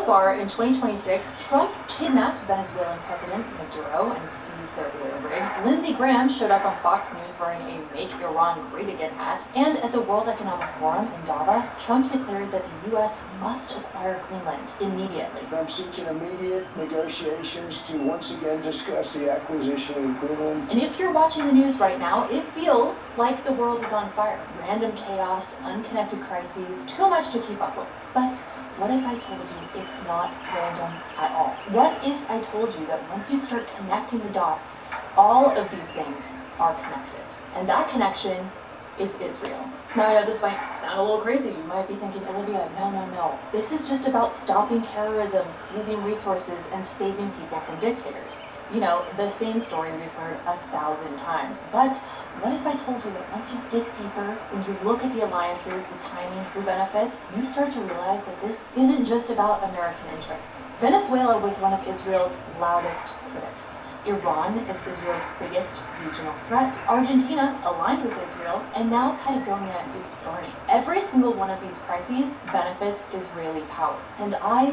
far, in 2026, Trump kidnapped Venezuelan President Maduro and seized their oil rigs. Lindsey Graham showed up on Fox News wearing a Make Iran Great Again hat. And at the World Economic Forum in Davos, Trump declared that the U.S. must acquire Greenland immediately. I'm seeking immediate negotiations to once again discuss the acquisition of Greenland. And if you're watching the news right now, it feels like the world is on fire. Random chaos, unconnected crises, too much to keep up with. But what if I told you it's not random at all? What if I told you that once you start connecting the dots, all of these things are connected? And that connection is Israel. Now, I know this might sound a little crazy. You might be thinking, Olivia, no. This is just about stopping terrorism, seizing resources, and saving people from dictators. You know, the same story we've heard 1,000 times. But what if I told you that once you dig deeper, when you look at the alliances, the timing, who benefits, you start to realize that this isn't just about American interests. Venezuela was one of Israel's loudest critics. Iran is Israel's biggest regional threat. Argentina aligned with Israel, and now Patagonia is burning. Every single one of these crises benefits Israeli power, and I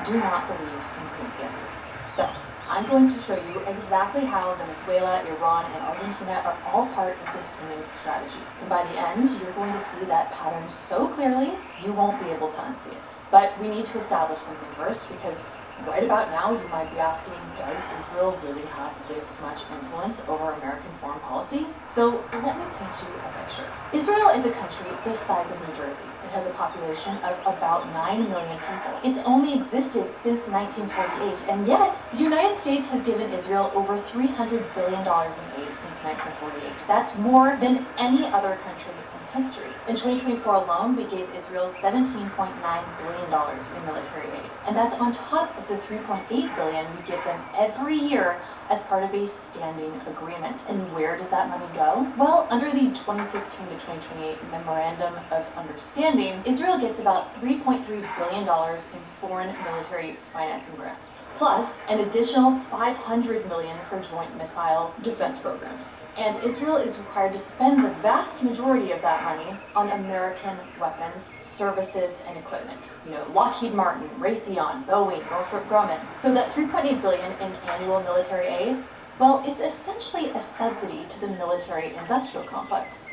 do not believe in coincidences. So, I'm going to show you exactly how Venezuela, Iran, and Argentina are all part of the same strategy. And by the end, you're going to see that pattern so clearly, you won't be able to unsee it. But we need to establish something first, because right about now, you might be asking, does Israel really have this much influence over American foreign policy? So let me paint you a picture. Israel is a country the size of New Jersey. It has a population of about 9 million people. It's only existed since 1948, and yet the United States has given Israel over $300 billion in aid since 1948. That's more than any other country in history. In 2024 alone, we gave Israel $17.9 billion in military aid. And that's on top of the $3.8 billion we give them every year as part of a standing agreement. And where does that money go? Well, under the 2016 to 2028 Memorandum of Understanding, Israel gets about $3.3 billion in foreign military financing grants, plus an additional $500 million for joint missile defense programs. And Israel is required to spend the vast majority of that money on American weapons, services, and equipment. You know, Lockheed Martin, Raytheon, Boeing, Northrop Grumman. So that $3.8 billion in annual military aid, well, it's essentially a subsidy to the military-industrial complex,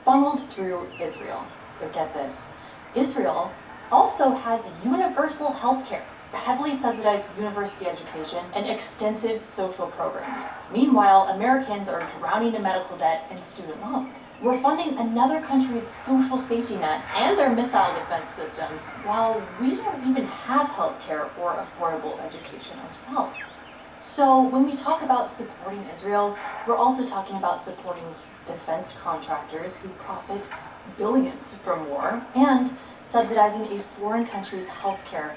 funneled through Israel. But get this, Israel also has universal health care, heavily subsidized university education, and extensive social programs. Meanwhile, Americans are drowning in medical debt and student loans. We're funding another country's social safety net and their missile defense systems, while we don't even have health care or affordable education ourselves. So when we talk about supporting Israel, we're also talking about supporting defense contractors who profit billions from war, and subsidizing a foreign country's health care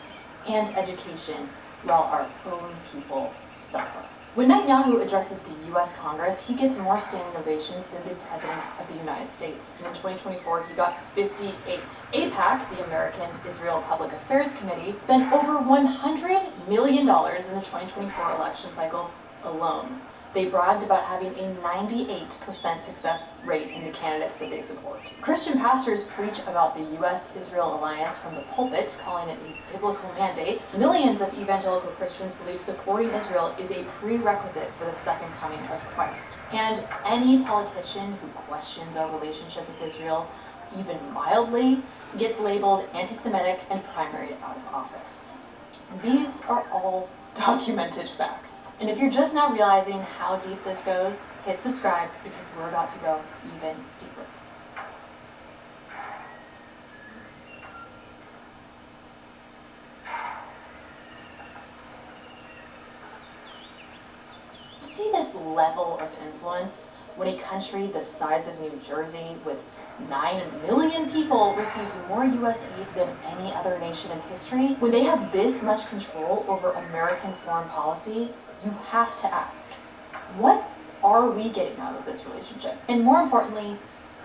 and education while our own people suffer. When Netanyahu addresses the U.S. Congress, he gets more standing ovations than the President of the United States. And in 2024, he got 58. AIPAC, the American Israel Public Affairs Committee, spent over $100 million in the 2024 election cycle alone. They bragged about having a 98% success rate in the candidates that they support. Christian pastors preach about the U.S.-Israel alliance from the pulpit, calling it a biblical mandate. Millions of evangelical Christians believe supporting Israel is a prerequisite for the second coming of Christ. And any politician who questions our relationship with Israel, even mildly, gets labeled anti-Semitic and primaried out of office. These are all documented facts. And if you're just now realizing how deep this goes, hit subscribe, because we're about to go even deeper. See this level of influence when a country the size of New Jersey with 9 million people receives more U.S. aid than any other nation in history? When they have this much control over American foreign policy, you have to ask, what are we getting out of this relationship? And more importantly,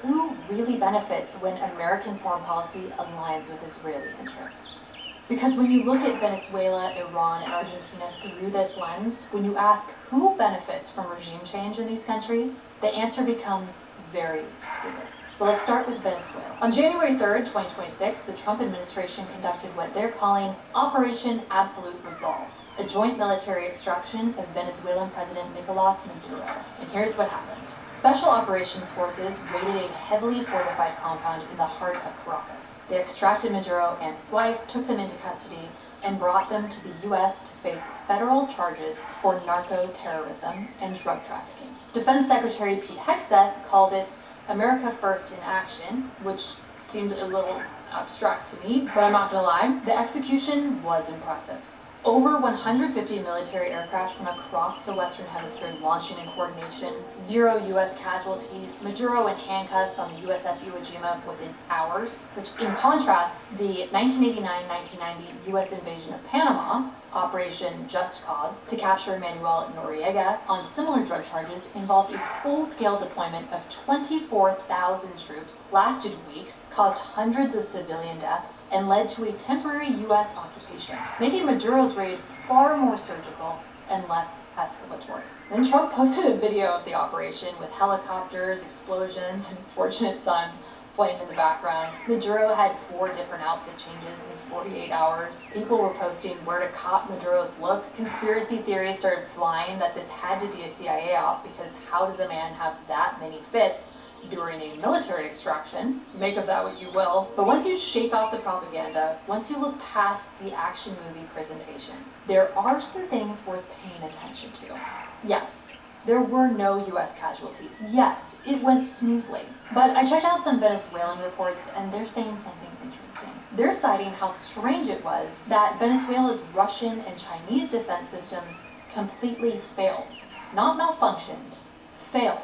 who really benefits when American foreign policy aligns with Israeli interests? Because when you look at Venezuela, Iran, and Argentina through this lens, when you ask who benefits from regime change in these countries, the answer becomes very clear. So let's start with Venezuela. On January 3rd, 2026, the Trump administration conducted what they're calling Operation Absolute Resolve, a joint military extraction of Venezuelan President Nicolas Maduro. And here's what happened. Special Operations Forces raided a heavily fortified compound in the heart of Caracas. They extracted Maduro and his wife, took them into custody, and brought them to the U.S. to face federal charges for narco-terrorism and drug trafficking. Defense Secretary Pete Hegseth called it America First in Action, which seemed a little abstract to me, but I'm not gonna lie, the execution was impressive. Over 150 military aircraft from across the Western Hemisphere launching in coordination, 0 U.S. casualties, Maduro in handcuffs on the USS Iwo Jima within hours, which in contrast, the 1989-1990 U.S. invasion of Panama, Operation Just Cause, to capture Manuel Noriega on similar drug charges, involved a full-scale deployment of 24,000 troops, lasted weeks, caused hundreds of civilian deaths, and led to a temporary U.S. occupation, making Maduro's raid far more surgical and less escalatory. Then Trump posted a video of the operation with helicopters, explosions, and Fortunate Son playing in the background. Maduro had 4 different outfit changes in 48 hours. People were posting where to cop Maduro's look. Conspiracy theories started flying that this had to be a CIA op, because how does a man have that many fits during a military extraction? Make of that what you will. But once you shake off the propaganda, once you look past the action movie presentation, there are some things worth paying attention to. Yes, there were no U.S. casualties. Yes, it went smoothly. But I checked out some Venezuelan reports, and they're saying something interesting. They're citing how strange it was that Venezuela's Russian and Chinese defense systems completely failed. Not malfunctioned, failed.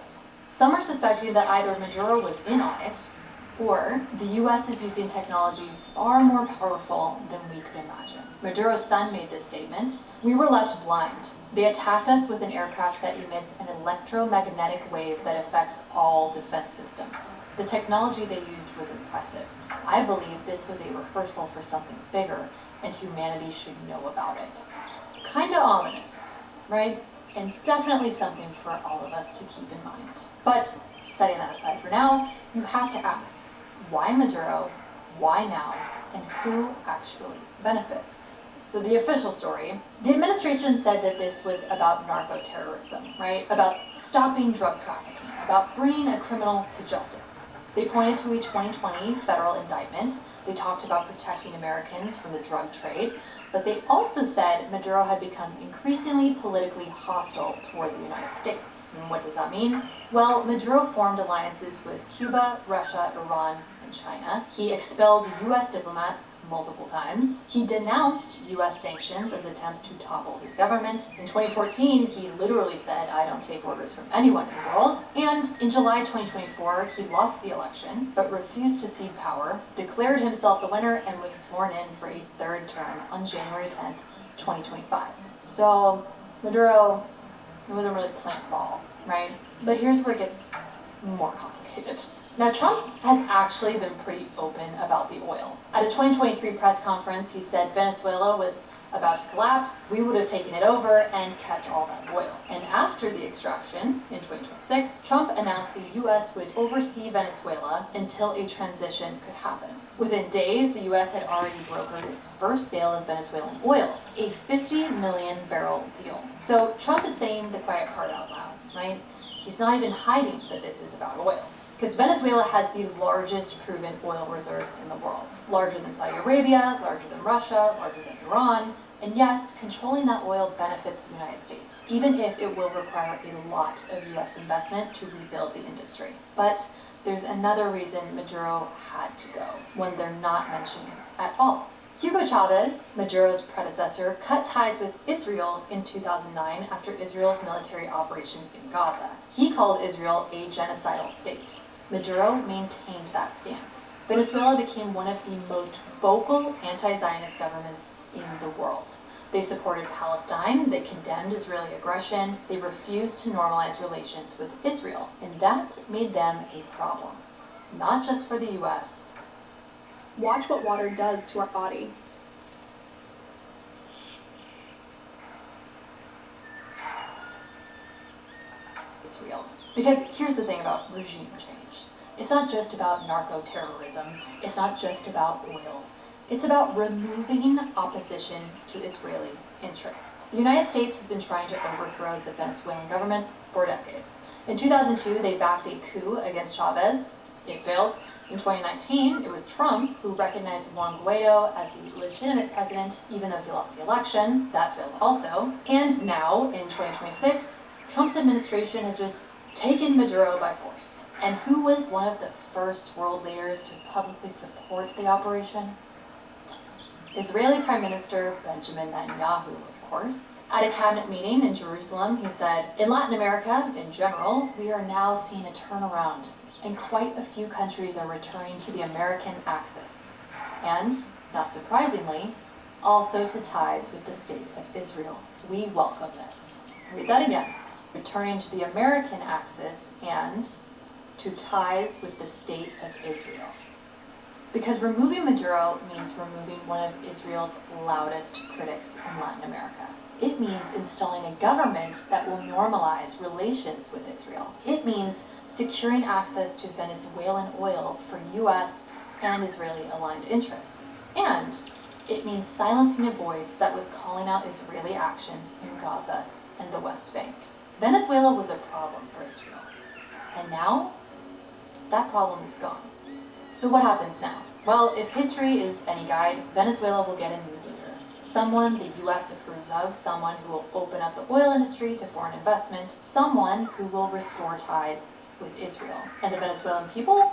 Some are suspecting that either Maduro was in on it, or the U.S. is using technology far more powerful than we could imagine. Maduro's son made this statement: "We were left blind. They attacked us with an aircraft that emits an electromagnetic wave that affects all defense systems. The technology they used was impressive. I believe this was a rehearsal for something bigger, and humanity should know about it." Kinda ominous, right? And definitely something for all of us to keep in mind. But setting that aside for now, you have to ask, why Maduro, why now, and who actually benefits? So the official story, the administration said that this was about narco-terrorism, right? About stopping drug trafficking, about bringing a criminal to justice. They pointed to a 2020 federal indictment. They talked about protecting Americans from the drug trade, but they also said Maduro had become increasingly politically hostile toward the United States. And what does that mean? Well, Maduro formed alliances with Cuba, Russia, Iran, and China. He expelled U.S. diplomats multiple times. He denounced U.S. sanctions as attempts to topple his government. In 2014, he literally said, "I don't take orders from anyone in the world." And in July 2024, he lost the election, but refused to cede power, declared himself the winner, and was sworn in for a 3rd term on January 10th, 2025. So, Maduro, it wasn't really plant ball, right? But here's where it gets more complicated. Now, Trump has actually been pretty open about the oil. At a 2023 press conference, he said Venezuela was about to collapse, we would have taken it over and kept all that oil. And after the extraction, in 2026, Trump announced the U.S. would oversee Venezuela until a transition could happen. Within days, the U.S. had already brokered its first sale of Venezuelan oil, a 50 million barrel deal. So Trump is saying the quiet part out loud, right? He's not even hiding that this is about oil. Because Venezuela has the largest proven oil reserves in the world. Larger than Saudi Arabia, larger than Russia, larger than Iran. And yes, controlling that oil benefits the United States, even if it will require a lot of U.S. investment to rebuild the industry. But there's another reason Maduro had to go, one they're not mentioning at all. Hugo Chavez, Maduro's predecessor, cut ties with Israel in 2009 after Israel's military operations in Gaza. He called Israel a genocidal state. Maduro maintained that stance. Venezuela became one of the most vocal anti-Zionist governments in the world. They supported Palestine, they condemned Israeli aggression, they refused to normalize relations with Israel, and that made them a problem. Not just for the US. Watch what water does to our body. Israel. Because here's the thing about regime change. It's not just about narco-terrorism. It's not just about oil. It's about removing opposition to Israeli interests. The United States has been trying to overthrow the Venezuelan government for decades. In 2002, they backed a coup against Chavez. It failed. In 2019, it was Trump who recognized Juan Guaido as the legitimate president, even though he lost the election. That failed also. And now, in 2026, Trump's administration has just taken Maduro by force. And who was one of the first world leaders to publicly support the operation? Israeli Prime Minister Benjamin Netanyahu, of course. At a cabinet meeting in Jerusalem, he said, "In Latin America, in general, we are now seeing a turnaround, and quite a few countries are returning to the American axis. And, not surprisingly, also to ties with the state of Israel. We welcome this." Read that again. Returning to the American axis and to ties with the state of Israel. Because removing Maduro means removing one of Israel's loudest critics in Latin America. It means installing a government that will normalize relations with Israel. It means securing access to Venezuelan oil for U.S. and Israeli-aligned interests. And it means silencing a voice that was calling out Israeli actions in Gaza and the West Bank. Venezuela was a problem for Israel. And now, that problem is gone. So what happens now? Well, if history is any guide, Venezuela will get a new leader. Someone the U.S. approves of, someone who will open up the oil industry to foreign investment, someone who will restore ties with Israel. And the Venezuelan people,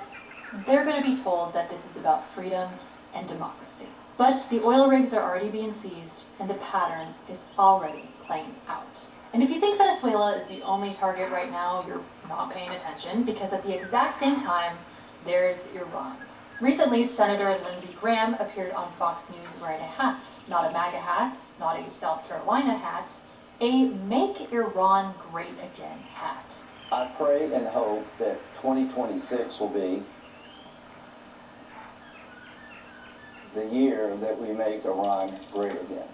they're going to be told that this is about freedom and democracy. But the oil rigs are already being seized, and the pattern is already playing out. And if you think Venezuela is the only target right now, you're not paying attention, because at the exact same time, there's Iran. Recently, Senator Lindsey Graham appeared on Fox News wearing a hat. Not a MAGA hat, not a South Carolina hat, a Make Iran Great Again hat. I pray and hope that 2026 will be the year that we make Iran great again.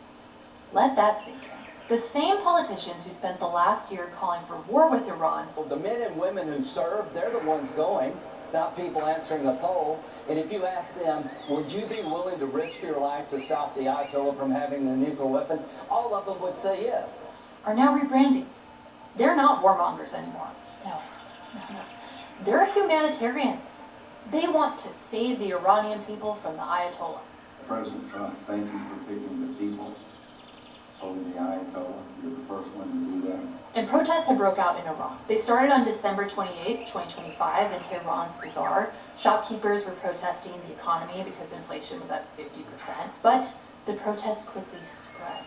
Let that sink in. The same politicians who spent the last year calling for war with Iran. Well, the men and women who serve, they're the ones going, not people answering a poll. And if you ask them, would you be willing to risk your life to stop the Ayatollah from having a nuclear weapon? All of them would say yes. Are now rebranding. They're not warmongers anymore. No. They're humanitarians. They want to save the Iranian people from the Ayatollah. President Trump, thank you for picking the people over the Ayatollah. You're the first one to do that. And protests have broke out in Iran. They started on December 28th, 2025 in Tehran's bazaar. Shopkeepers were protesting the economy because inflation was at 50%. But the protests quickly spread.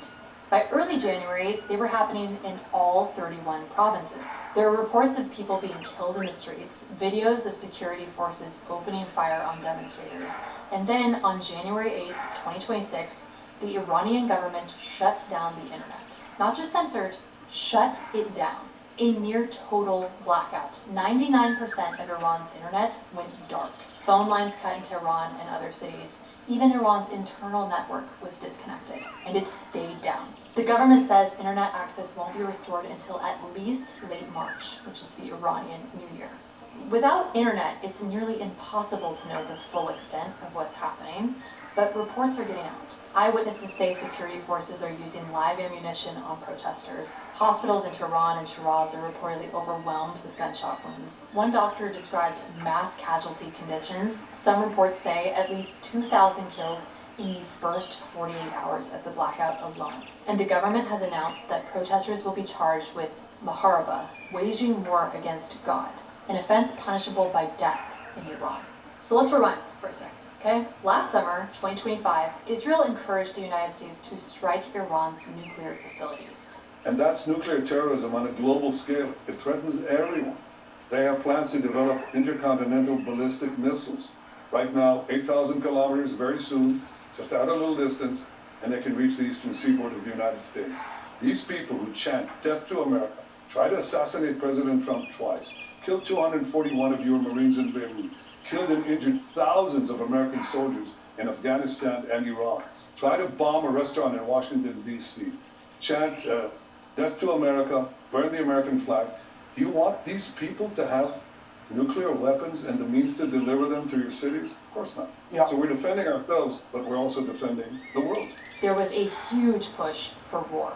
By early January, they were happening in all 31 provinces. There were reports of people being killed in the streets, videos of security forces opening fire on demonstrators. And then on January 8th, 2026, the Iranian government shut down the internet. Not just censored, shut it down. A near total blackout. 99% of Iran's internet went dark. Phone lines cut in Tehran and other cities. Even Iran's internal network was disconnected, and it stayed down. The government says internet access won't be restored until at least late March, which is the Iranian New Year. Without internet, it's nearly impossible to know the full extent of what's happening, but reports are getting out. Eyewitnesses say security forces are using live ammunition on protesters. Hospitals in Tehran and Shiraz are reportedly overwhelmed with gunshot wounds. One doctor described mass casualty conditions. Some reports say at least 2,000 killed in the first 48 hours of the blackout alone. And the government has announced that protesters will be charged with Maharaba, waging war against God, an offense punishable by death in Iran. So let's rewind for a second. Okay. Last summer, 2025, Israel encouraged the United States to strike Iran's nuclear facilities. And that's nuclear terrorism on a global scale. It threatens everyone. They have plans to develop intercontinental ballistic missiles. Right now, 8,000 kilometers, very soon, just out a little distance, and they can reach the eastern seaboard of the United States. These people who chant death to America, tried to assassinate President Trump twice, killed 241 of your Marines in Beirut, killed and injured thousands of American soldiers in Afghanistan and Iraq, try to bomb a restaurant in Washington, D.C., chant death to America, burn the American flag. Do you want these people to have nuclear weapons and the means to deliver them to your cities? Of course not. Yeah. So we're defending ourselves, but we're also defending the world. There was a huge push for war,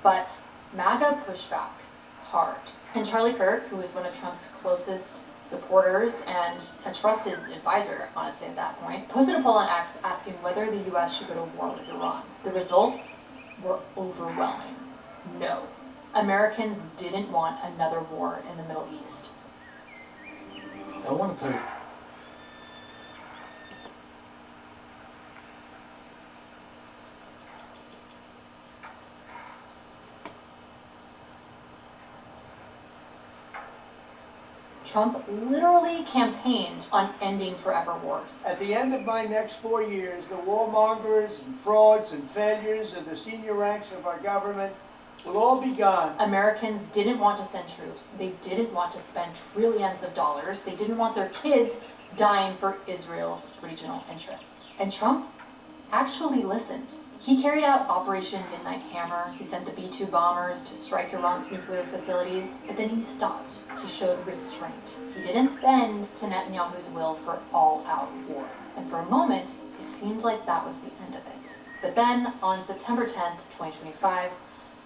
but MAGA pushed back hard. And Charlie Kirk, who was one of Trump's closest supporters and a trusted advisor, honestly, at that point, posted a poll on X asking whether the U.S. should go to war with Iran. The results were overwhelming. No. Americans didn't want another war in the Middle East. I want to tell you. Trump literally campaigned on ending forever wars. At the end of my next 4 years, the warmongers and frauds and failures of the senior ranks of our government will all be gone. Americans didn't want to send troops. They didn't want to spend trillions of dollars. They didn't want their kids dying for Israel's regional interests. And Trump actually listened. He carried out Operation Midnight Hammer. He sent the B-2 bombers to strike Iran's nuclear facilities, but then he stopped. He showed restraint. He didn't bend to Netanyahu's will for all-out war. And for a moment, it seemed like that was the end of it. But then, on September 10th, 2025,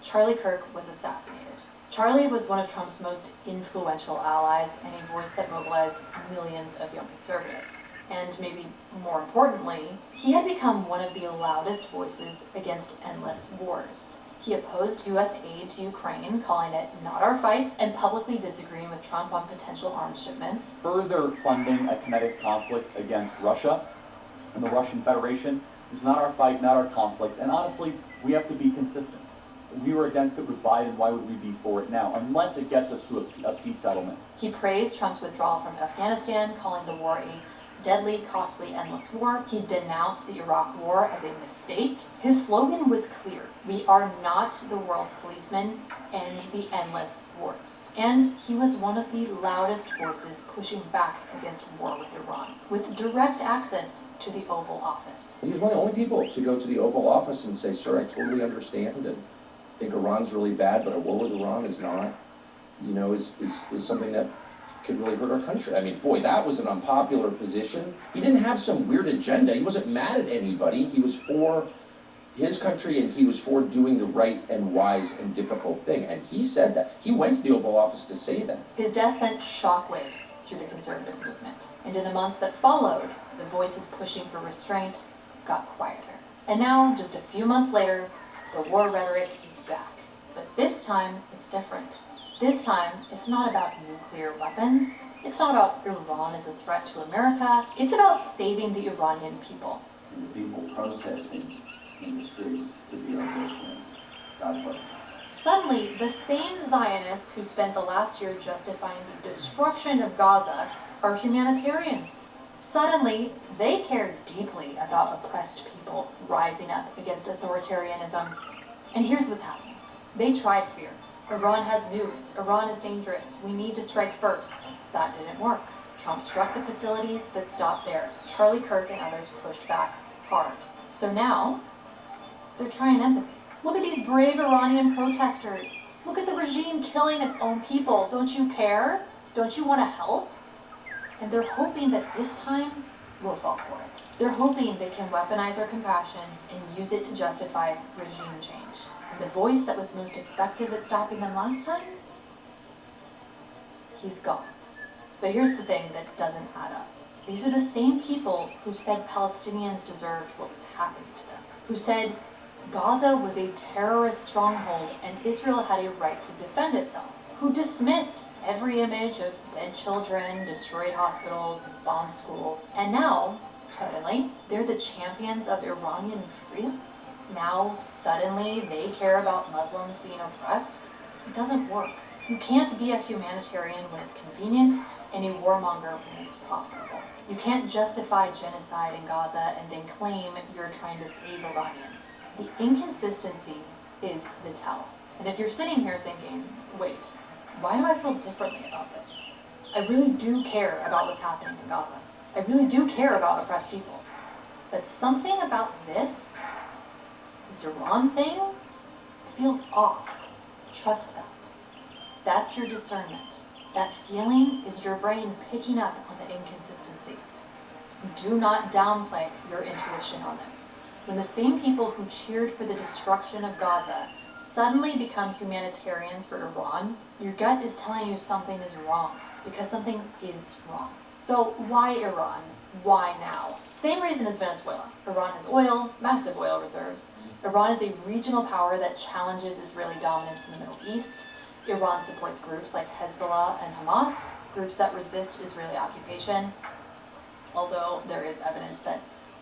Charlie Kirk was assassinated. Charlie was one of Trump's most influential allies and a voice that mobilized millions of young conservatives. And maybe more importantly, he had become one of the loudest voices against endless wars. He opposed U.S. aid to Ukraine, calling it not our fight, and publicly disagreeing with Trump on potential arms shipments. Further funding a kinetic conflict against Russia and the Russian Federation is not our fight, not our conflict, and honestly, we have to be consistent. If we were against it with Biden, why would we be for it now, unless it gets us to a peace settlement? He praised Trump's withdrawal from Afghanistan, calling the war a deadly, costly, endless war. He denounced the Iraq war as a mistake. His slogan was clear: we are not the world's policemen, end the endless wars. And he was one of the loudest voices pushing back against war with Iran, with direct access to the Oval Office. He was one of the only people to go to the Oval Office and say, sir, I totally understand and think Iran's really bad, but a war with Iran is not, is something that could really hurt our country. I mean, boy, that was an unpopular position. He didn't have some weird agenda. He wasn't mad at anybody. He was for his country, and he was for doing the right and wise and difficult thing. And he said that. He went to the Oval Office to say that. His death sent shockwaves through the conservative movement. And in the months that followed, the voices pushing for restraint got quieter. And now, just a few months later, the war rhetoric is back. But this time, it's different. This time, it's not about nuclear weapons. It's not about Iran as a threat to America. It's about saving the Iranian people. And the people protesting in the streets to be our best friends. God bless them. Suddenly, the same Zionists who spent the last year justifying the destruction of Gaza are humanitarians. Suddenly, they care deeply about oppressed people rising up against authoritarianism. And here's what's happening. They tried fear. Iran has nukes. Iran is dangerous. We need to strike first. That didn't work. Trump struck the facilities, but stopped there. Charlie Kirk and others pushed back hard. So now, they're trying empathy. Look at these brave Iranian protesters. Look at the regime killing its own people. Don't you care? Don't you want to help? And they're hoping that this time, we'll fall for it. They're hoping they can weaponize our compassion and use it to justify regime change. And the voice that was most effective at stopping them last time, he's gone. But here's the thing that doesn't add up. These are the same people who said Palestinians deserved what was happening to them, who said Gaza was a terrorist stronghold and Israel had a right to defend itself, who dismissed every image of dead children, destroyed hospitals, bombed schools. And now, suddenly, they're the champions of Iranian freedom. Now, suddenly, they care about Muslims being oppressed. It doesn't work. You can't be a humanitarian when it's convenient and a warmonger when it's profitable. You can't justify genocide in Gaza and then claim you're trying to save Iranians. The inconsistency is the tell. And if you're sitting here thinking, wait, why do I feel differently about this? I really do care about what's happening in Gaza. I really do care about oppressed people. But something about this Iran thing feels off. Trust that. That's your discernment. That feeling is your brain picking up on the inconsistencies. Do not downplay your intuition on this. When the same people who cheered for the destruction of Gaza suddenly become humanitarians for Iran, your gut is telling you something is wrong, because something is wrong. So why Iran? Why now? Same reason as Venezuela. Iran has oil, massive oil reserves. Iran is a regional power that challenges Israeli dominance in the Middle East. Iran supports groups like Hezbollah and Hamas, groups that resist Israeli occupation, although there is evidence that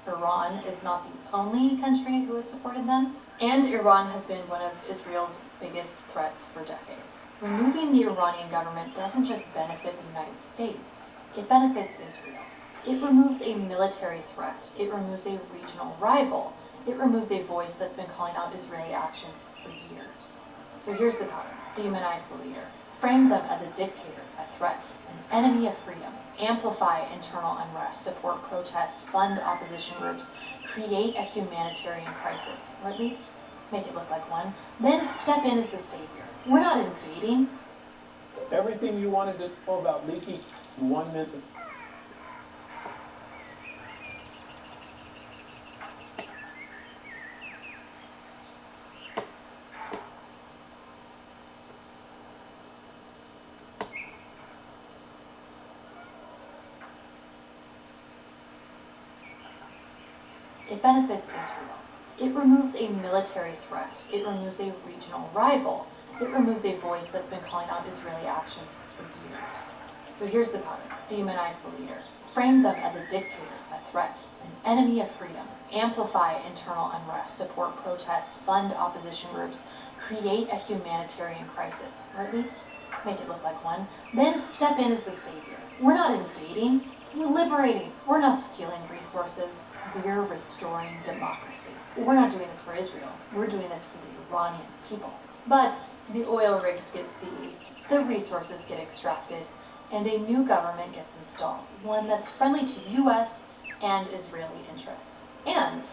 Iran is not the only country who has supported them. And Iran has been one of Israel's biggest threats for decades. Removing the Iranian government doesn't just benefit the United States, it benefits Israel. It removes a military threat, it removes a regional rival, it removes a voice that's been calling out Israeli actions for years. So here's the pattern. Demonize the leader. Frame them as a dictator, a threat, an enemy of freedom. Amplify internal unrest, support protests, fund opposition groups, create a humanitarian crisis, or at least make it look like one. Then step in as the savior. We're not invading. Everything you wanted to know about leaky in 1 minute. It benefits Israel. It removes a military threat. It removes a regional rival. It removes a voice that's been calling out Israeli actions for years. So here's the pattern. Demonize the leader. Frame them as a dictator, a threat, an enemy of freedom. Amplify internal unrest, support protests, fund opposition groups, create a humanitarian crisis, or at least make it look like one. Then step in as the savior. We're not invading. We're liberating. We're not stealing resources. We're restoring democracy. We're not doing this for Israel. We're doing this for the Iranian people. But the oil rigs get seized, the resources get extracted, and a new government gets installed, one that's friendly to U.S. and Israeli interests. And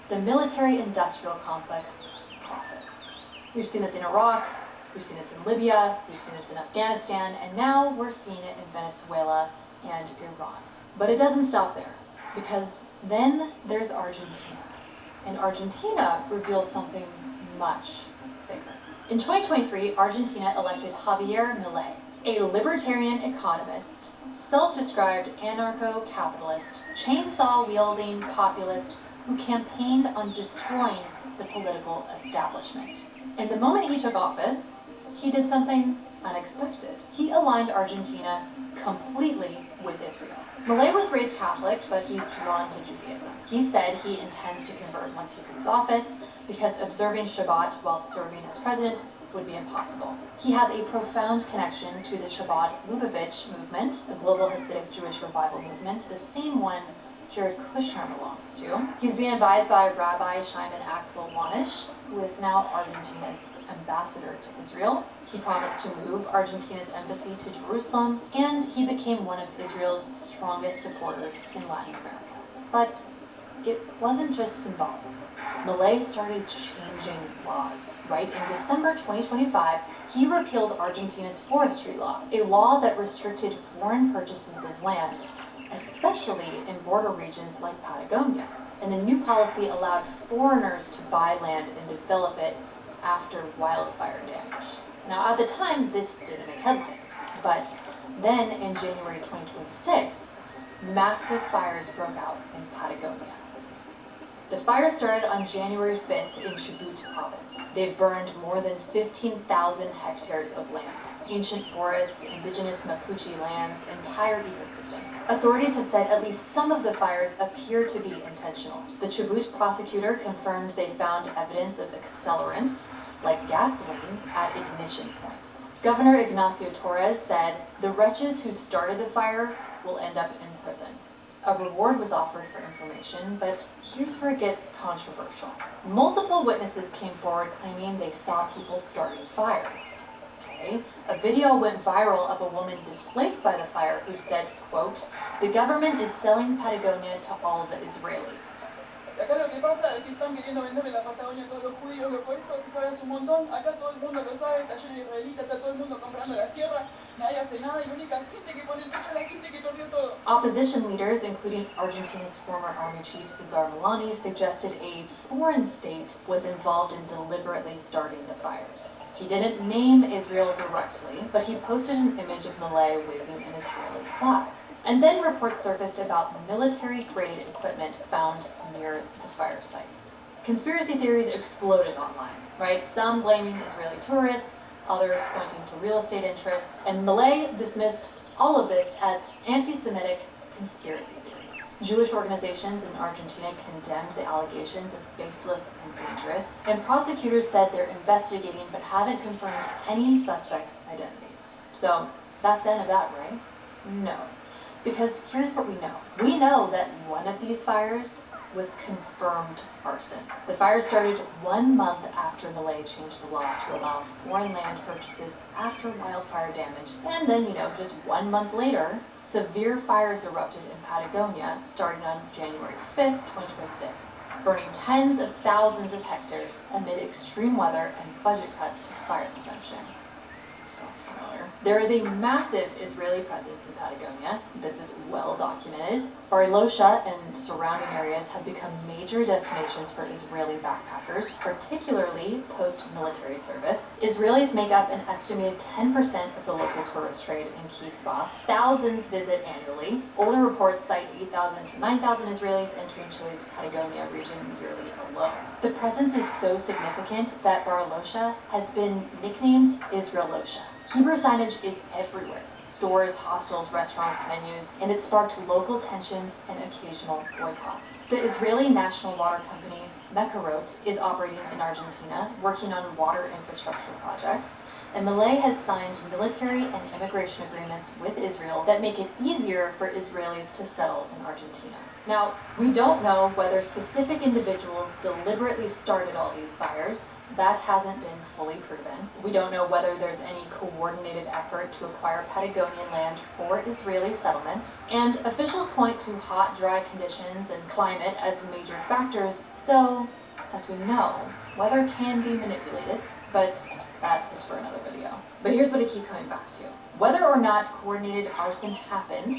the military-industrial complex profits. We've seen this in Iraq, we've seen this in Libya, we've seen this in Afghanistan, and now we're seeing it in Venezuela and Iran. But it doesn't stop there, because then there's Argentina. And Argentina reveals something much bigger. In 2023, Argentina elected Javier Milei, a libertarian economist, self-described anarcho-capitalist, chainsaw-wielding populist who campaigned on destroying the political establishment. And the moment he took office, he did something unexpected. He aligned Argentina completely with Israel. Milei was raised Catholic, but he's drawn to Judaism. He said he intends to convert once he leaves office because observing Shabbat while serving as president would be impossible. He has a profound connection to the Shabbat Lubavitch movement, a global Hasidic Jewish revival movement, the same one Jared Kushner belongs to. He's being advised by Rabbi Shimon Axel Wanish, who is now Argentina's ambassador to Israel. He promised to move Argentina's embassy to Jerusalem, and he became one of Israel's strongest supporters in Latin America. But it wasn't just symbolic. Milei started changing laws. Right in December 2025, he repealed Argentina's forestry law, a law that restricted foreign purchases of land, especially in border regions like Patagonia. And the new policy allowed foreigners to buy land and develop it after wildfire damage. Now, at the time, this didn't make headlines, but then in January 2026, massive fires broke out in Patagonia. The fire started on January 5th in Chubut province. They've burned more than 15,000 hectares of land. Ancient forests, indigenous Mapuche lands, entire ecosystems. Authorities have said at least some of the fires appear to be intentional. The Chubut prosecutor confirmed they found evidence of accelerants, like gasoline, at ignition points. Governor Ignacio Torres said the wretches who started the fire will end up in prison. A reward was offered for information, but here's where it gets controversial. Multiple witnesses came forward claiming they saw people starting fires. Okay. A video went viral of a woman displaced by the fire who said, quote, "The government is selling Patagonia to all the Israelis." Acá lo que pasa es que están queriendo venderle la Patagonia a todos los judíos, lo puesto, que sabes un montón. Acá todo el mundo lo sabe, está lleno de israelitas, está todo el mundo comprando las tierras, nadie hace nada Opposition leaders, including Argentina's former army chief Cesar Milani, suggested a foreign state was involved in deliberately starting the fires. He didn't name Israel directly, but he posted an image of Milei waving an Israeli flag. And then reports surfaced about military-grade equipment found near the fire sites. Conspiracy theories exploded online, right? Some blaming Israeli tourists, others pointing to real estate interests, and Milei dismissed all of this as anti-Semitic conspiracy theories. Jewish organizations in Argentina condemned the allegations as baseless and dangerous, and prosecutors said they're investigating but haven't confirmed any suspects' identities. So that's the end of that, right? No. Because here's what we know. We know that one of these fires was confirmed arson. The fire started 1 month after Milei changed the law to allow foreign land purchases after wildfire damage. And then, just 1 month later, severe fires erupted in Patagonia starting on January 5th, 2026, burning tens of thousands of hectares amid extreme weather and budget cuts to fire prevention. Sounds familiar. There is a massive Israeli presence in Patagonia. This is well documented. Bariloche and surrounding areas have become major destinations for Israeli backpackers, particularly post-military service. Israelis make up an estimated 10% of the local tourist trade in key spots. Thousands visit annually. Older reports cite 8,000 to 9,000 Israelis entering Chile's Patagonia region yearly alone. The presence is so significant that Bariloche has been nicknamed Israelosha. Hebrew signage is everywhere. Stores, hostels, restaurants, menus, and it sparked local tensions and occasional boycotts. The Israeli national water company, Mekarot, is operating in Argentina, working on water infrastructure projects, and Milei has signed military and immigration agreements with Israel that make it easier for Israelis to settle in Argentina. Now, we don't know whether specific individuals deliberately started all these fires. That hasn't been fully proven. We don't know whether there's any coordinated effort to acquire Patagonian land for Israeli settlement. And officials point to hot, dry conditions and climate as major factors, though, as we know, weather can be manipulated, but that is for another video. But here's what I keep coming back to. Whether or not coordinated arson happened,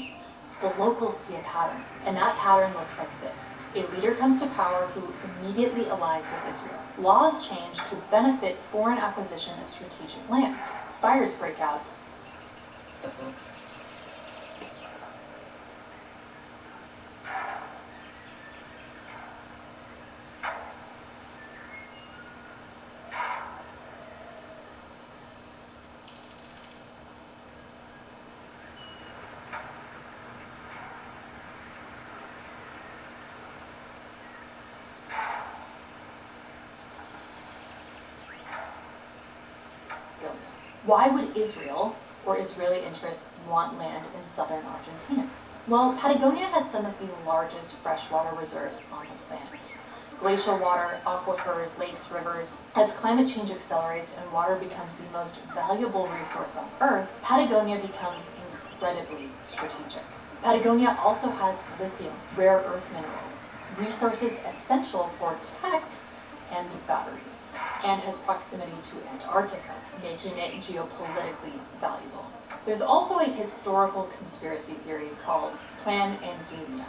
the locals see a pattern, and that pattern looks like this. A leader comes to power who immediately aligns with Israel. Laws change to benefit foreign acquisition of strategic land. Fires break out. Why would Israel or Israeli interests want land in southern Argentina? Well, Patagonia has some of the largest freshwater reserves on the planet. Glacial water, aquifers, lakes, rivers. As climate change accelerates and water becomes the most valuable resource on Earth, Patagonia becomes incredibly strategic. Patagonia also has lithium, rare earth minerals, resources essential for tech and batteries, and has proximity to Antarctica, making it geopolitically valuable. There's also a historical conspiracy theory called Plan Andemia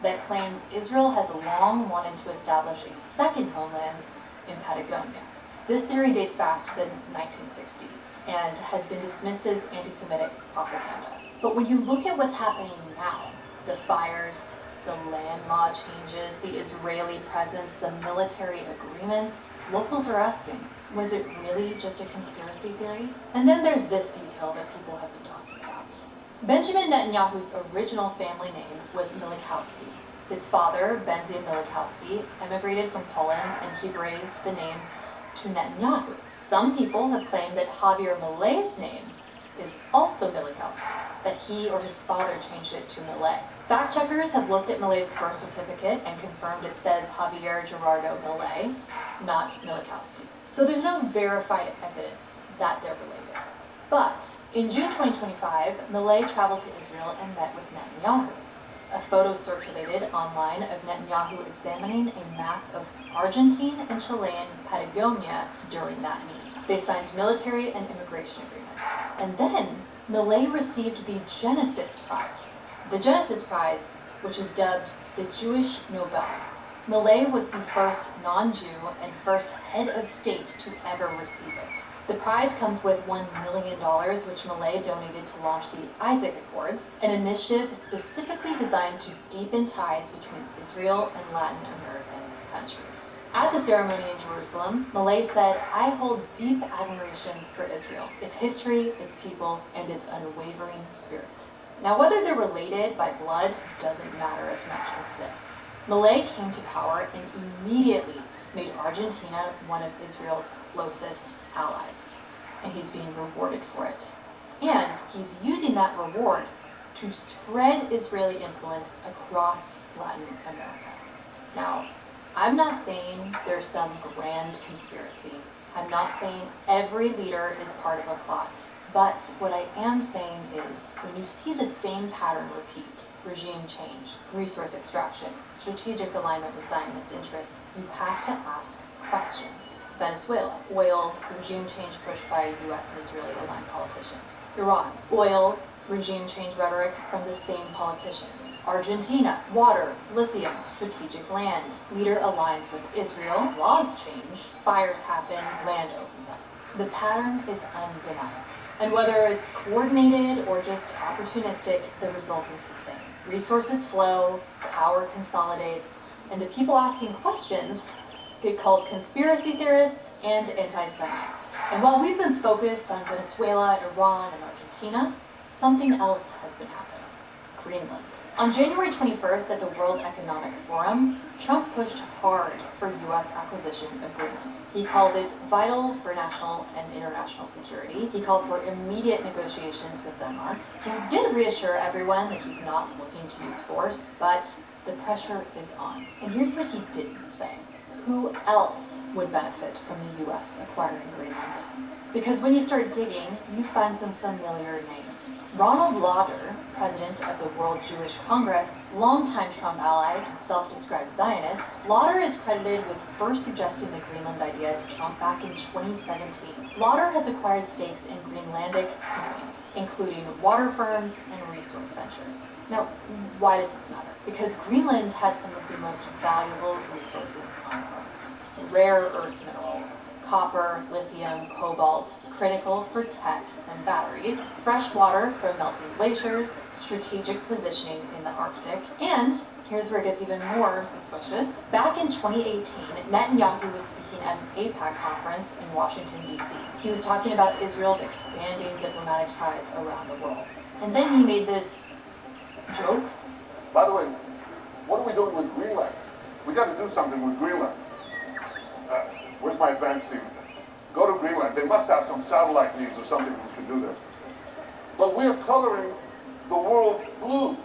that claims Israel has long wanted to establish a second homeland in Patagonia. This theory dates back to the 1960s and has been dismissed as anti-Semitic propaganda. But when you look at what's happening now, the fires, the land law changes, the Israeli presence, the military agreements, locals are asking, was it really just a conspiracy theory? And then there's this detail that people have been talking about. Benjamin Netanyahu's original family name was Milikowski. His father, Benjamin Milikowski, emigrated from Poland and he raised the name to Netanyahu. Some people have claimed that Javier Milei's name is also Milikowski, that he or his father changed it to Milei. Fact checkers have looked at Milei's birth certificate and confirmed it says Javier Gerardo Milei, not Milikowski. So there's no verified evidence that they're related. But in June 2025, Milei traveled to Israel and met with Netanyahu. A photo circulated online of Netanyahu examining a map of Argentine and Chilean Patagonia during that meeting. They signed military and immigration agreements. And then Milei received the Genesis Prize, The Genesis Prize, which is dubbed the Jewish Nobel. Milei was the first non-Jew and first head of state to ever receive it. The prize comes with $1 million, which Milei donated to launch the Isaac Accords, an initiative specifically designed to deepen ties between Israel and Latin American countries. At the ceremony in Jerusalem, Milei said, "I hold deep admiration for Israel, its history, its people, and its unwavering spirit." Now, whether they're related by blood doesn't matter as much as this. Milei came to power and immediately made Argentina one of Israel's closest allies, and he's being rewarded for it. And he's using that reward to spread Israeli influence across Latin America. Now, I'm not saying there's some grand conspiracy. I'm not saying every leader is part of a plot. But what I am saying is, when you see the same pattern repeat, regime change, resource extraction, strategic alignment with Zionist interests, you have to ask questions. Venezuela, oil, regime change pushed by U.S. and Israeli-aligned politicians. Iran, oil, regime change rhetoric from the same politicians. Argentina, water, lithium, strategic land. Leader aligns with Israel, laws change, fires happen, land opens up. The pattern is undeniable. And whether it's coordinated or just opportunistic, the result is the same. Resources flow, power consolidates, and the people asking questions get called conspiracy theorists and anti-Semites. And while we've been focused on Venezuela, Iran, and Argentina, something else has been happening. Greenland. On January 21st at the World Economic Forum, Trump pushed hard for U.S. acquisition of Greenland. He called it vital for national and international security. He called for immediate negotiations with Denmark. He did reassure everyone that he's not looking to use force, but the pressure is on. And here's what he didn't say. Who else would benefit from the U.S. acquiring Greenland? Because when you start digging, you find some familiar names. Ronald Lauder, president of the World Jewish Congress, longtime Trump ally and self-described Zionist, Lauder is credited with first suggesting the Greenland idea to Trump back in 2017. Lauder has acquired stakes in Greenlandic companies, including water firms and resource ventures. Now, why does this matter? Because Greenland has some of the most valuable resources on Earth. Rare earth minerals, copper, lithium, cobalt, critical for tech and batteries, fresh water from melting glaciers, strategic positioning in the Arctic, and here's where it gets even more suspicious. Back in 2018, Netanyahu was speaking at an AIPAC conference in Washington, D.C. He was talking about Israel's expanding diplomatic ties around the world. And then he made this joke. By the way, what are we doing with Greenland? We got to do something with Greenland. Where's my advanced team? Go to Greenland. They must have some satellite leads or something we can do there. But we are coloring the world blue.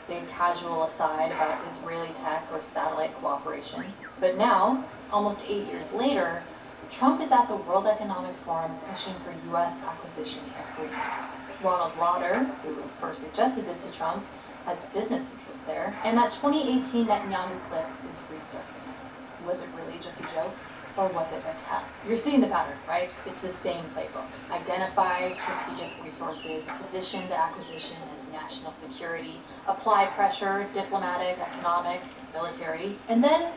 Big casual aside about Israeli tech or satellite cooperation. But now, almost 8 years later, Trump is at the World Economic Forum pushing for U.S. acquisition of Greenland. Ronald Lauder, who first suggested this to Trump, has business interests there, and that 2018 Netanyahu clip is resurfacing. Was it really just a joke? Or was it a tell? You're seeing the pattern, right? It's the same playbook. Identify strategic resources, position the acquisition as national security, apply pressure, diplomatic, economic, military, and then,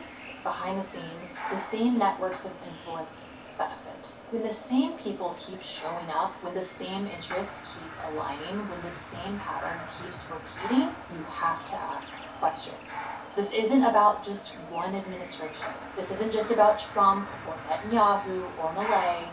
behind the scenes, the same networks of influence benefit. When the same people keep showing up, when the same interests keep aligning, when the same pattern keeps repeating, you have to ask questions. This isn't about just one administration. This isn't just about Trump or Netanyahu or Milei.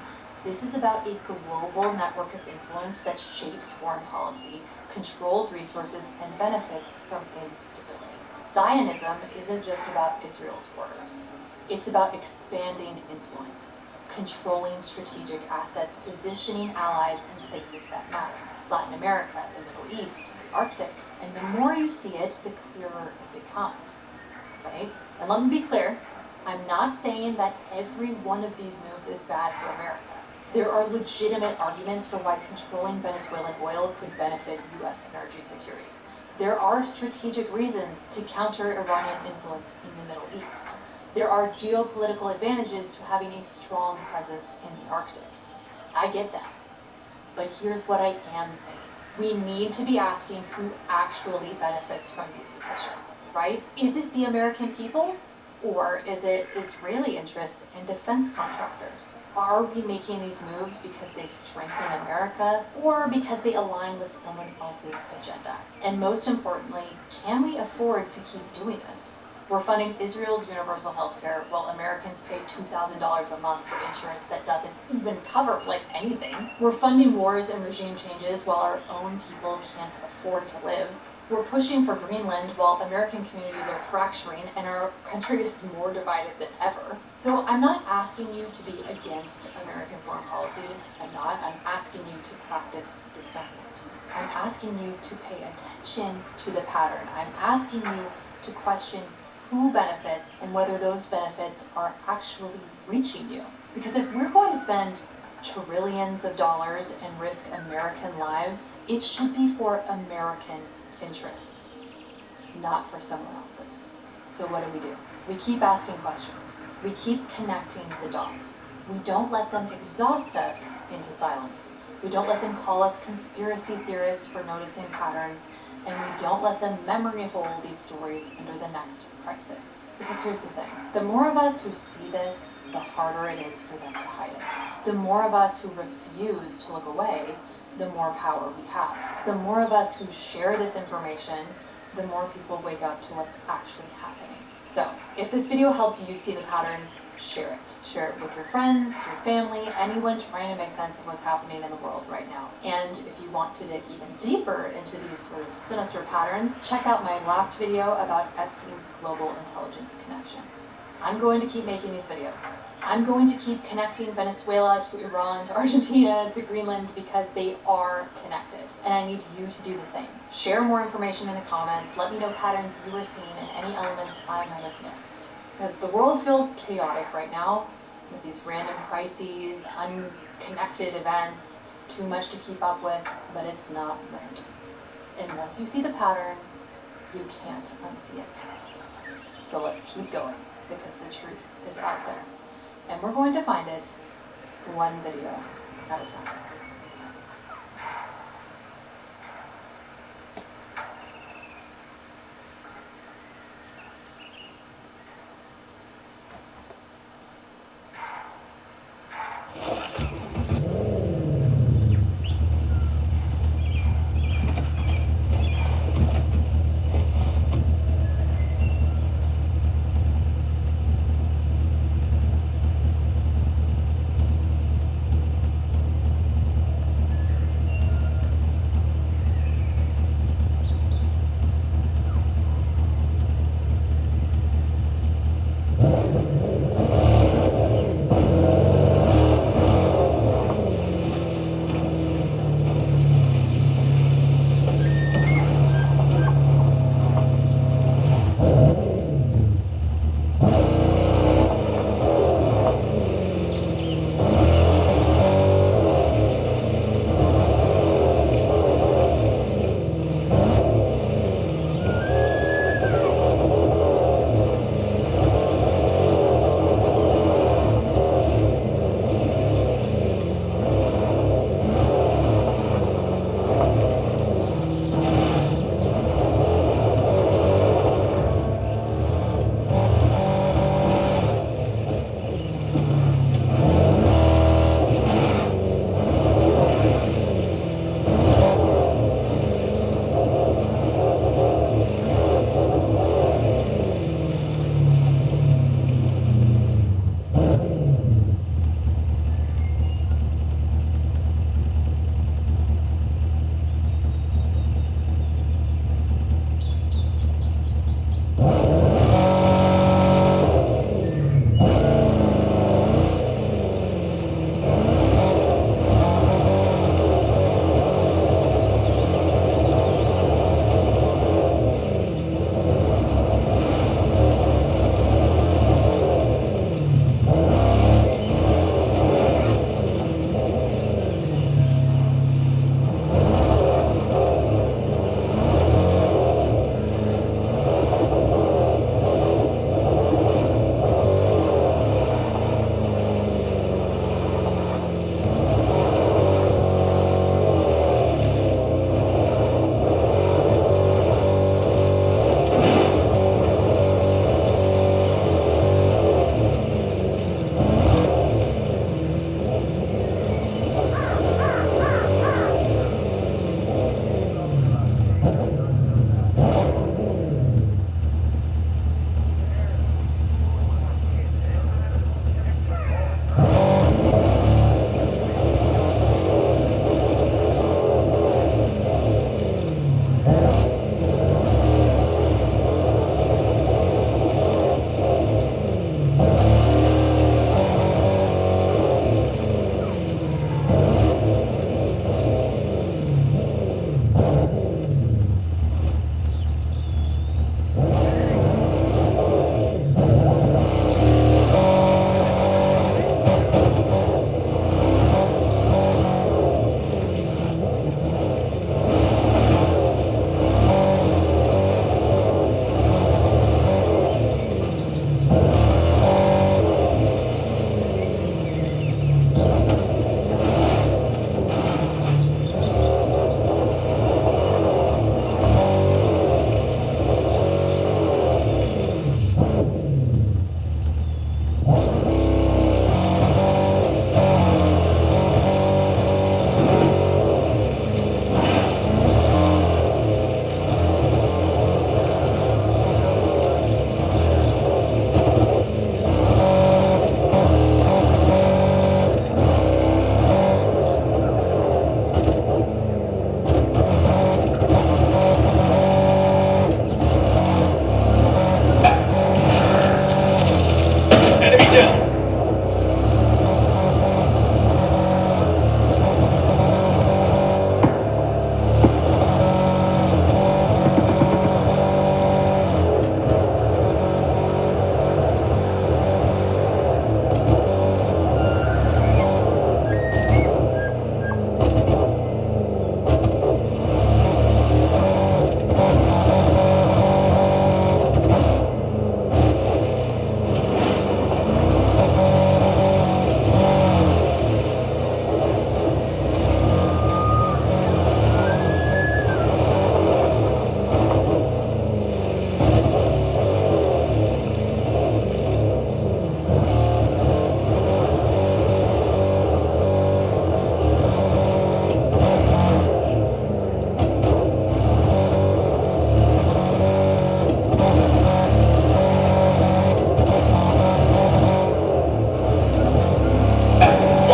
This is about a global network of influence that shapes foreign policy, controls resources, and benefits from instability. Zionism isn't just about Israel's borders. It's about expanding influence, controlling strategic assets, positioning allies in places that matter. Latin America, the Middle East, the Arctic. And the more you see it, the clearer it becomes, right? And let me be clear, I'm not saying that every one of these moves is bad for America. There are legitimate arguments for why controlling Venezuelan oil could benefit U.S. energy security. There are strategic reasons to counter Iranian influence in the Middle East. There are geopolitical advantages to having a strong presence in the Arctic. I get that. But here's what I am saying. We need to be asking who actually benefits from these decisions, right? Is it the American people? Or is it Israeli interests and defense contractors? Are we making these moves because they strengthen America or because they align with someone else's agenda? And most importantly, can we afford to keep doing this? We're funding Israel's universal health care while Americans pay $2,000 a month for insurance that doesn't even cover, like, anything. We're funding wars and regime changes while our own people can't afford to live. We're pushing for Greenland while American communities are fracturing and our country is more divided than ever. So I'm not asking you to be against American foreign policy. I'm asking you to practice discernment. I'm asking you to pay attention to the pattern. I'm asking you to question who benefits and whether those benefits are actually reaching you. Because if we're going to spend trillions of dollars and risk American lives, it should be for American interests, not for someone else's. So what do? We keep asking questions. We keep connecting the dots. We don't let them exhaust us into silence. We don't let them call us conspiracy theorists for noticing patterns, and we don't let them memory hole these stories under the next crisis. Because here's the thing. The more of us who see this, the harder it is for them to hide it. The more of us who refuse to look away, the more power we have. The more of us who share this information, the more people wake up to what's actually happening. So, if this video helped you see the pattern, share it. Share it with your friends, your family, anyone trying to make sense of what's happening in the world right now. And if you want to dig even deeper into these sort of sinister patterns, check out my last video about Epstein's global intelligence connections. I'm going to keep making these videos. I'm going to keep connecting Venezuela to Iran, to Argentina, to Greenland, because they are connected. And I need you to do the same. Share more information in the comments. Let me know patterns you are seeing and any elements I might have missed. Because the world feels chaotic right now with these random crises, unconnected events, too much to keep up with, but it's not random. And once you see the pattern, you can't unsee it. So let's keep going, because the truth is out there. And we're going to find it one video at a time.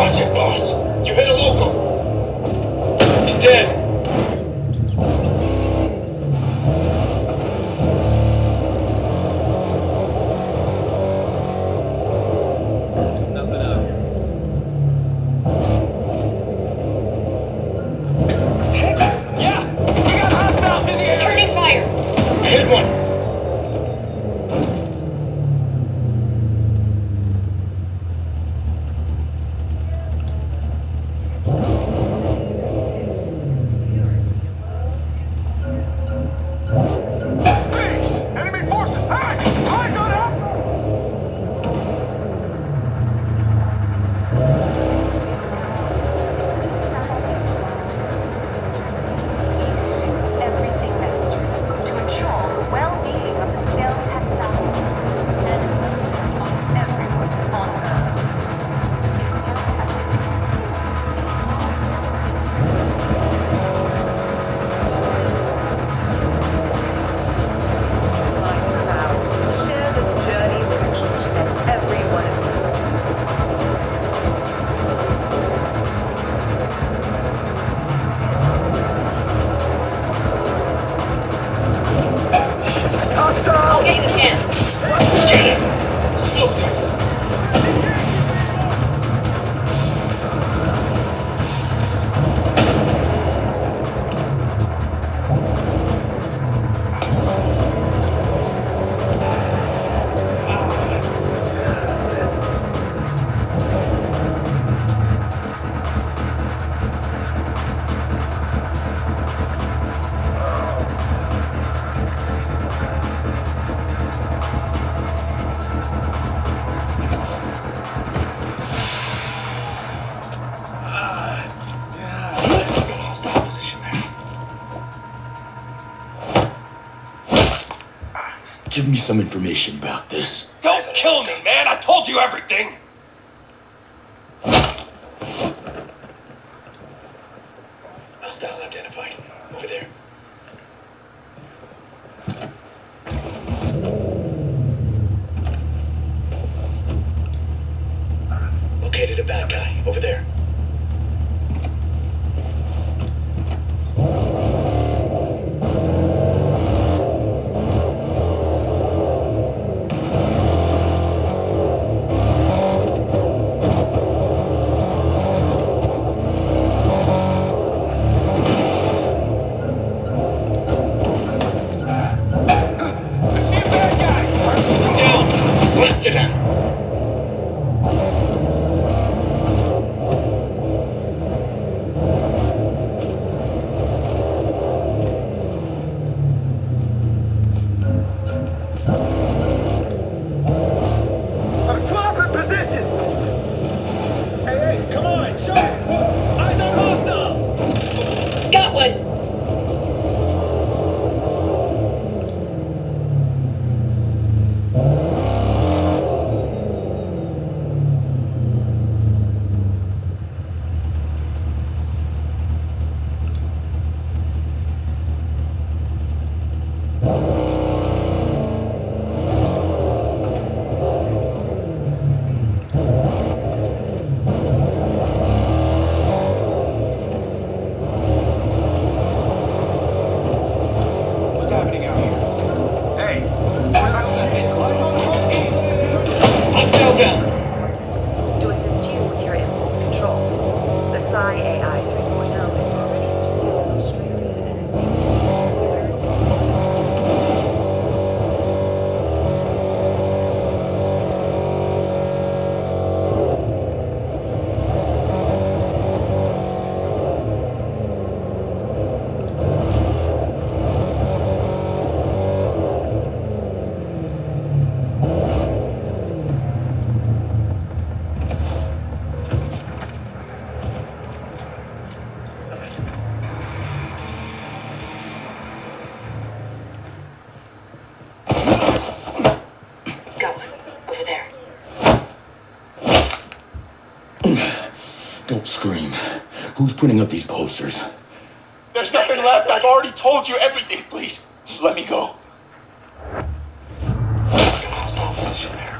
Watch it, boss. You hit a local. He's dead. Nothing out here. Yeah! We got hostiles in the air! Returning fire. I hit one. Enemy forces! Hey! Eyes on up! Everything necessary to ensure the well-being of the Skell Tech family and of everyone on Earth. If Skell Tech is to continue I'm proud to share this journey with each and every one of you. I'll get you the can. Get him! Smoked him. Hostile position there. Give me some information about this. Don't kill me, man! I told you everything! Hostile identified. Over there. Located a bad guy. Over there. Blasted him! I'm swapping positions! Hey, come on, show us! Eyes on hostiles! Got one. What's happening out here? Hey! Hostile down! To assist you with your impulse control. The Psi AI 3.0 is already for sale in Australia and New Zealand. Got one. Over there. Don't scream. Who's putting up these posters? There's nothing left. I've already told you everything. Please, just let me go. Hostile position there.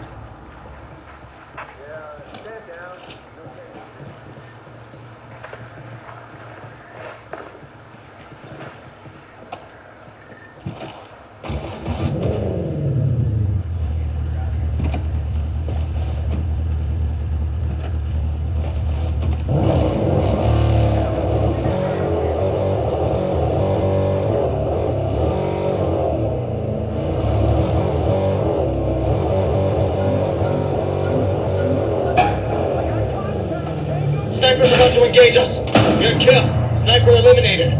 Sniper's about to engage us. Good kill. Sniper eliminated.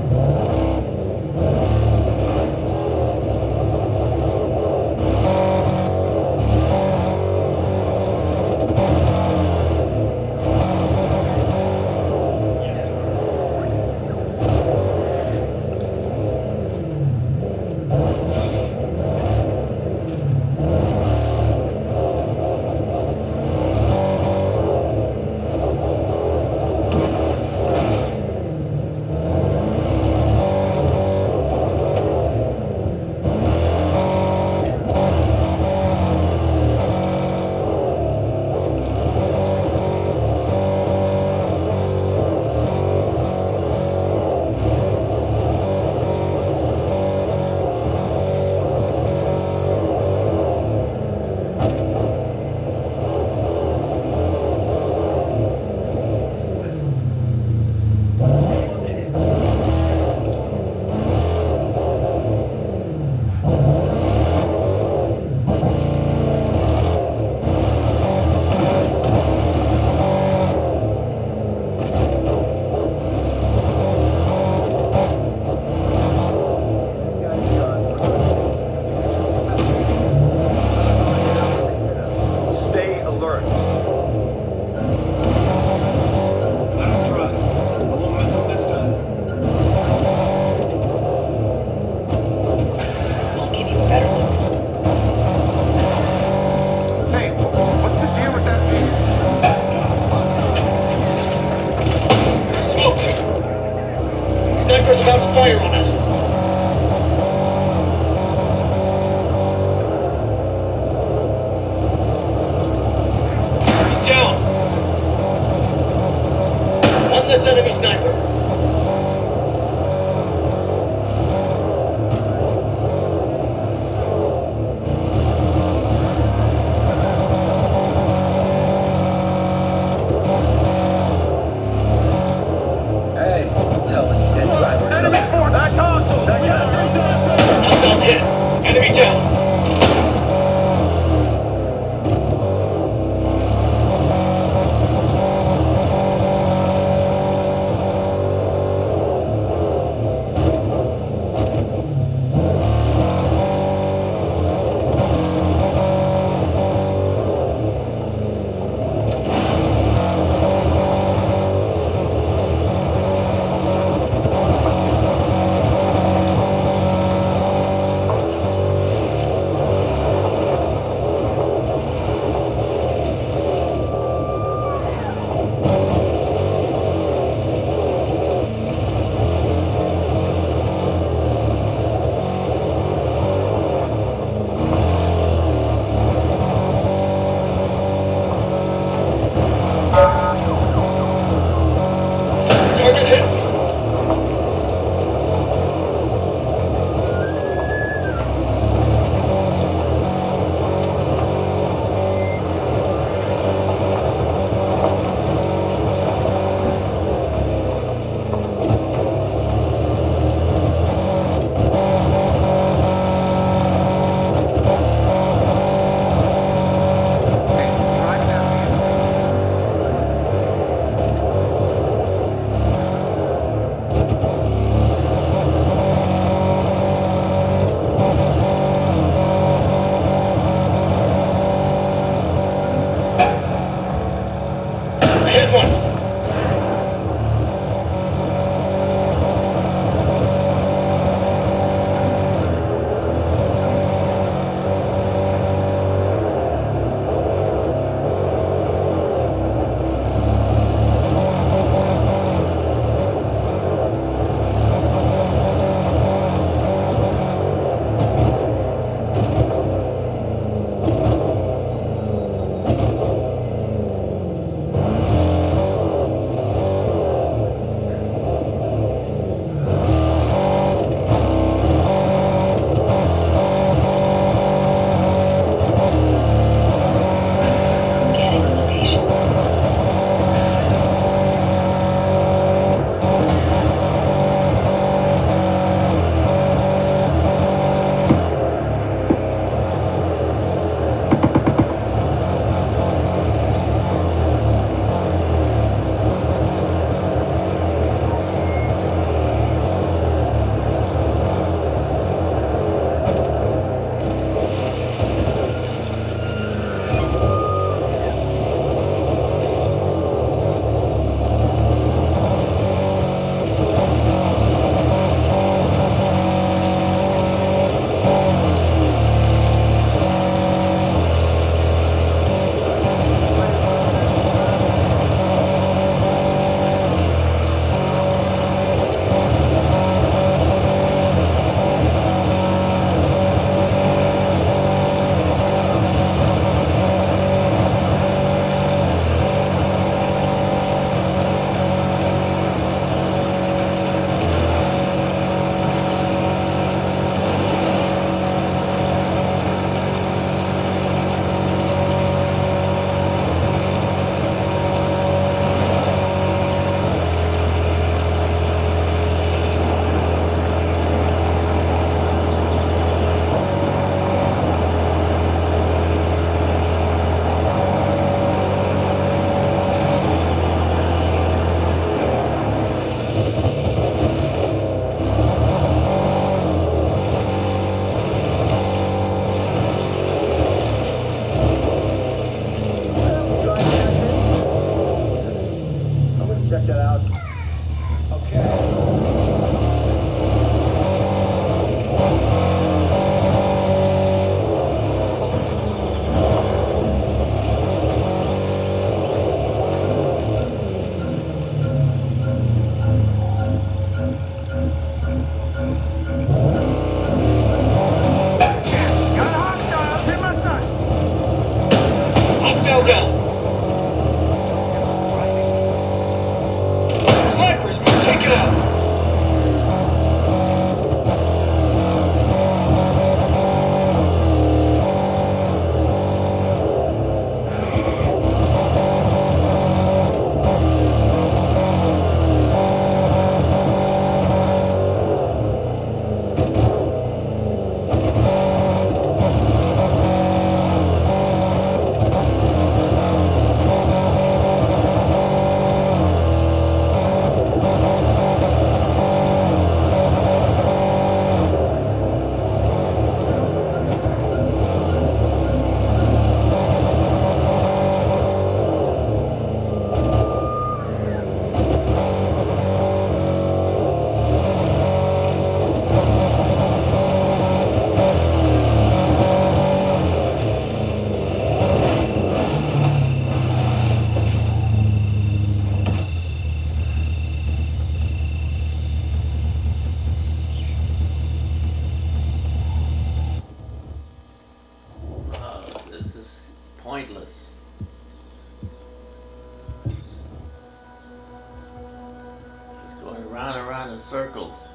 Stay alert. Let him try. I won't miss him this time. I'll give you a better look. Hey, what's the deal with that vehicle? Smoke! Sniper's about to fire on us. He's down. On this enemy sniper. Hey, tell him that driver. Enemy force! That's awesome! Hostiles hit. Enemy down. Check that out. Hostile down. Snipers, take it out. This is pointless. Just going round and round in circles.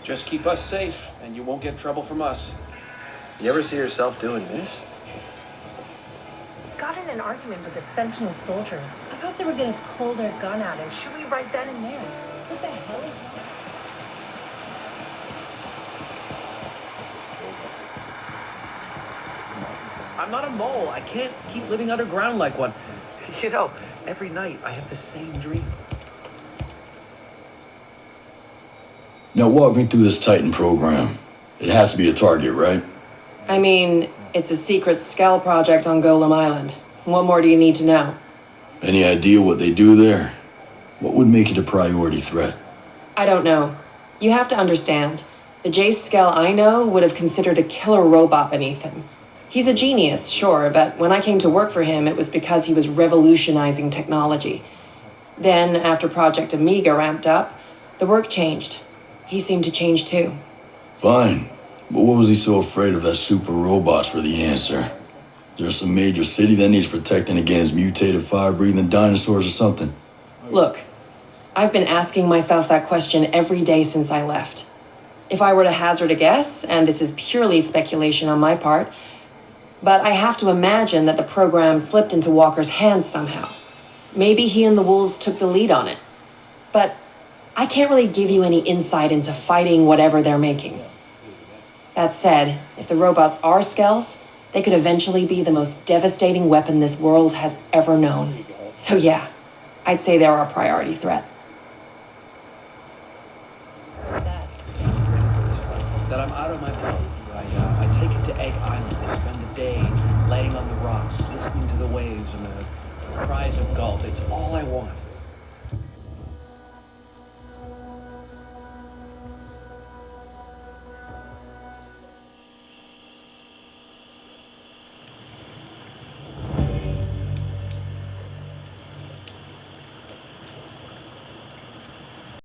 Just keep us safe, and you won't get trouble from us. You ever see yourself doing this? Got in an argument with a Sentinel soldier. I thought they were gonna pull their gun out and shoot me right then and there. What the hell is that? I'm not a mole. I can't keep living underground like one. You know, every night I have the same dream. Now walk me through this Titan program. It has to be a target, right? I mean, it's a secret Skell project on Golem Island. What more do you need to know? Any idea what they do there? What would make it a priority threat? I don't know. You have to understand, the Jace Skell I know would have considered a killer robot beneath him. He's a genius, sure, but when I came to work for him, it was because he was revolutionizing technology. Then, after Project Amiga ramped up, the work changed. He seemed to change too. Fine. But what was he so afraid of that super robots for the answer? There's some major city that needs protecting against mutated fire-breathing dinosaurs or something? Look, I've been asking myself that question every day since I left. If I were to hazard a guess, and this is purely speculation on my part, but I have to imagine that the program slipped into Walker's hands somehow. Maybe he and the Wolves took the lead on it. But I can't really give you any insight into fighting whatever they're making. That said, if the robots are Skells, they could eventually be the most devastating weapon this world has ever known. So yeah, I'd say they're a priority threat. That I'm out of my boat. I take it to Egg Island, spend the day laying on the rocks, listening to the waves and the cries of gulls. It's all I want.